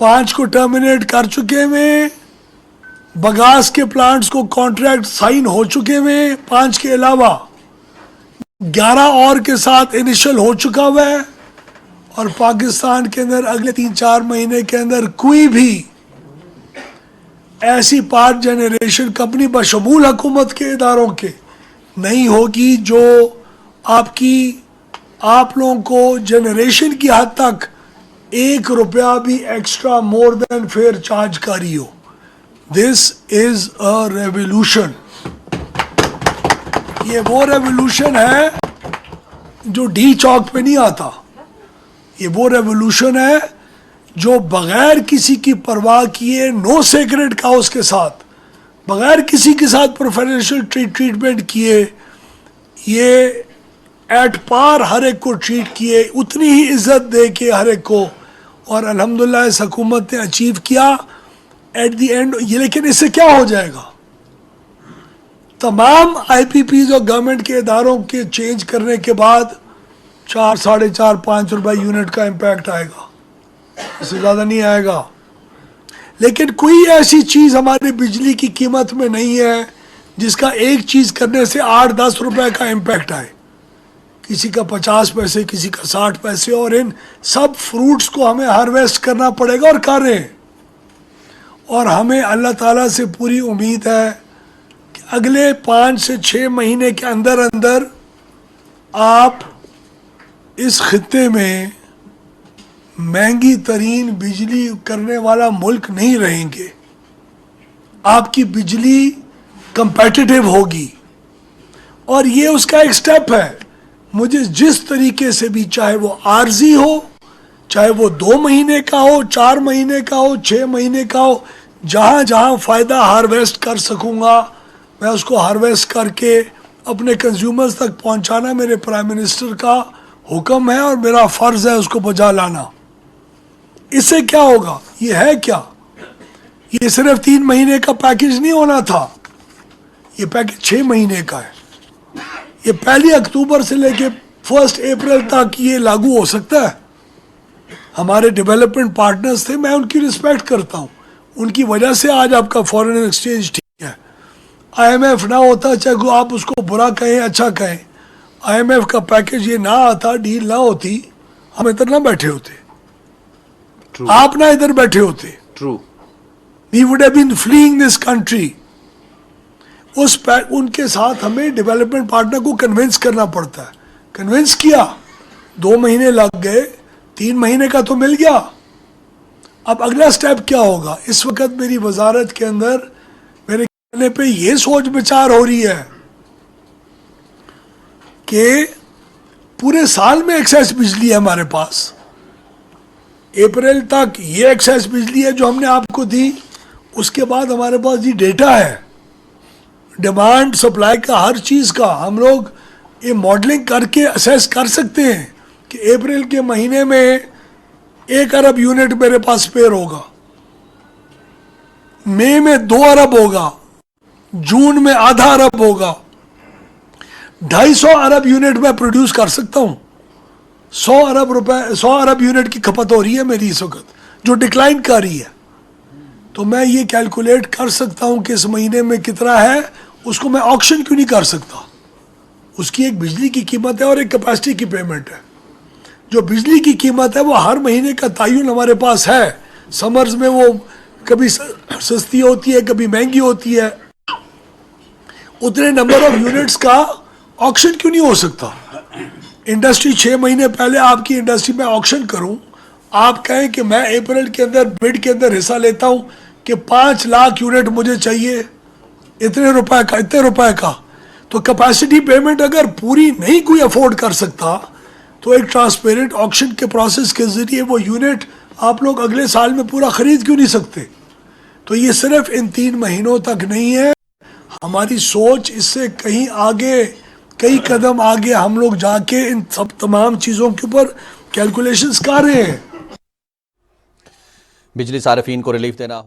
5 को टर्मिनेट कर चुके हुए, बगास के प्लांट्स को कॉन्ट्रैक्ट साइन हो चुके हुए, 5 के अलावा 11 और के साथ इनिशियल हो चुका हुआ है। और पाकिस्तान के अंदर अगले 3-4 महीने के अंदर कोई भी ऐसी पावर जनरेशन कंपनी बशमूल हुकूमत के इदारों के नहीं होगी जो आप लोगों को जनरेशन की हद तक 1 रुपया भी extra more than fair charge करी हो। This is a revolution. ये वो रेवोल्यूशन है जो डी चौक पे नहीं आता। ये वो रेवोल्यूशन है जो बगैर किसी की परवाह किए, नो सेक्रेट काउस के साथ, बगैर किसी के साथ प्रोफेशनल ट्रीटमेंट किए, ये एट पार हर एक को ट्रीट किए, उतनी ही इज्जत दे के हर एक को। और अल्हम्दुलिल्लाह इस हुकूमत ने अचीव किया एट द एंड ये। लेकिन इससे क्या हो जाएगा? तमाम IPPs और गवर्नमेंट के इदारों के चेंज करने के बाद 4, 4.5, 5 रुपए यूनिट का इम्पैक्ट आएगा, इससे ज़्यादा नहीं आएगा। लेकिन कोई ऐसी चीज़ हमारी बिजली की कीमत में नहीं है जिसका एक चीज़ करने से 8-10 रुपए का इम्पैक्ट आए। किसी का 50 पैसे, किसी का 60 पैसे, और इन सब फ्रूट्स को हमें हार्वेस्ट करना पड़ेगा और कर रहे हैं। और हमें अल्लाह ताला से पूरी उम्मीद है कि अगले 5 से 6 महीने के अंदर अंदर आप इस खित्ते में महंगी तरीन बिजली करने वाला मुल्क नहीं रहेंगे। आपकी बिजली कंपेटिटिव होगी और ये उसका एक स्टेप है। मुझे जिस तरीके से भी, चाहे वो आर्जी हो, चाहे वो 2 महीने का हो, 4 महीने का हो, 6 महीने का हो, जहाँ जहाँ फ़ायदा हार्वेस्ट कर सकूँगा मैं उसको हार्वेस्ट करके अपने कंज्यूमर्स तक पहुँचाना मेरे प्राइम मिनिस्टर का हुक्म है और मेरा फ़र्ज़ है उसको बजा लाना। इससे क्या होगा? ये है क्या? ये सिर्फ 3 महीने का पैकेज नहीं होना था, ये पैकेज 6 महीने का है। ये 1 अक्टूबर से लेके 1 अप्रैल तक ये लागू हो सकता है। हमारे डेवलपमेंट पार्टनर्स थे, मैं उनकी रिस्पेक्ट करता हूँ, उनकी वजह से आज आपका फॉरेन एक्सचेंज ठीक है। IMF ना होता, चाहे आप उसको बुरा कहें अच्छा कहें, IMF का पैकेज ये ना आता, डील ना होती, हम इधर ना बैठे होते। True. आप ना इधर बैठे होते। True. We would have been fleeing this country. उनके साथ हमें डेवलपमेंट पार्टनर को कन्विंस करना पड़ता है। कन्विंस किया, 2 महीने लग गए, 3 महीने का तो मिल गया। अब अगला स्टेप क्या होगा? इस वक्त मेरी वजारत के अंदर मेरे कहने पे ये सोच विचार हो रही है कि पूरे साल में एक्सेस बिजली है हमारे पास। अप्रैल तक ये एक्सेस बिजली है जो हमने आपको दी, उसके बाद हमारे पास ये डेटा है डिमांड सप्लाई का, हर चीज़ का। हम लोग ये मॉडलिंग करके असेस कर सकते हैं कि अप्रैल के महीने में 1 अरब यूनिट मेरे पास स्पेयर होगा, मई में 2 अरब होगा, जून में आधा अरब होगा, 250 अरब यूनिट मैं प्रोड्यूस कर सकता हूँ। 100 अरब यूनिट की खपत हो रही है मेरी इस वक्त, जो डिक्लाइन कर रही है। तो मैं ये कैलकुलेट कर सकता हूँ कि इस महीने में कितना है, उसको मैं ऑक्शन क्यों नहीं कर सकता? उसकी एक बिजली की कीमत है और एक कैपेसिटी की पेमेंट है। जो बिजली की कीमत है वो हर महीने का तयन हमारे पास है। समर्स में वो कभी सस्ती होती है, कभी महंगी होती है। उतने नंबर ऑफ यूनिट्स का ऑक्शन क्यों नहीं हो सकता? इंडस्ट्री 6 महीने पहले आपकी इंडस्ट्री में ऑक्शन करूं, आप कहें कि मैं अप्रैल के अंदर बिड के अंदर हिस्सा लेता हूं कि 5 लाख यूनिट मुझे चाहिए, इतने रुपए का, तो कैपेसिटी पेमेंट अगर पूरी नहीं कोई अफोर्ड कर सकता तो एक ट्रांसपेरेंट ऑक्शन के प्रोसेस के जरिए वो यूनिट आप लोग अगले साल में पूरा खरीद क्यों नहीं सकते? तो ये सिर्फ इन 3 महीनों तक नहीं है, हमारी सोच इससे कहीं आगे, कई कदम आगे हम लोग जाके इन सब तमाम चीज़ों के ऊपर कैलकुलेशंस कर रहे हैं। बिजली सार्फिन को रिलीफ देना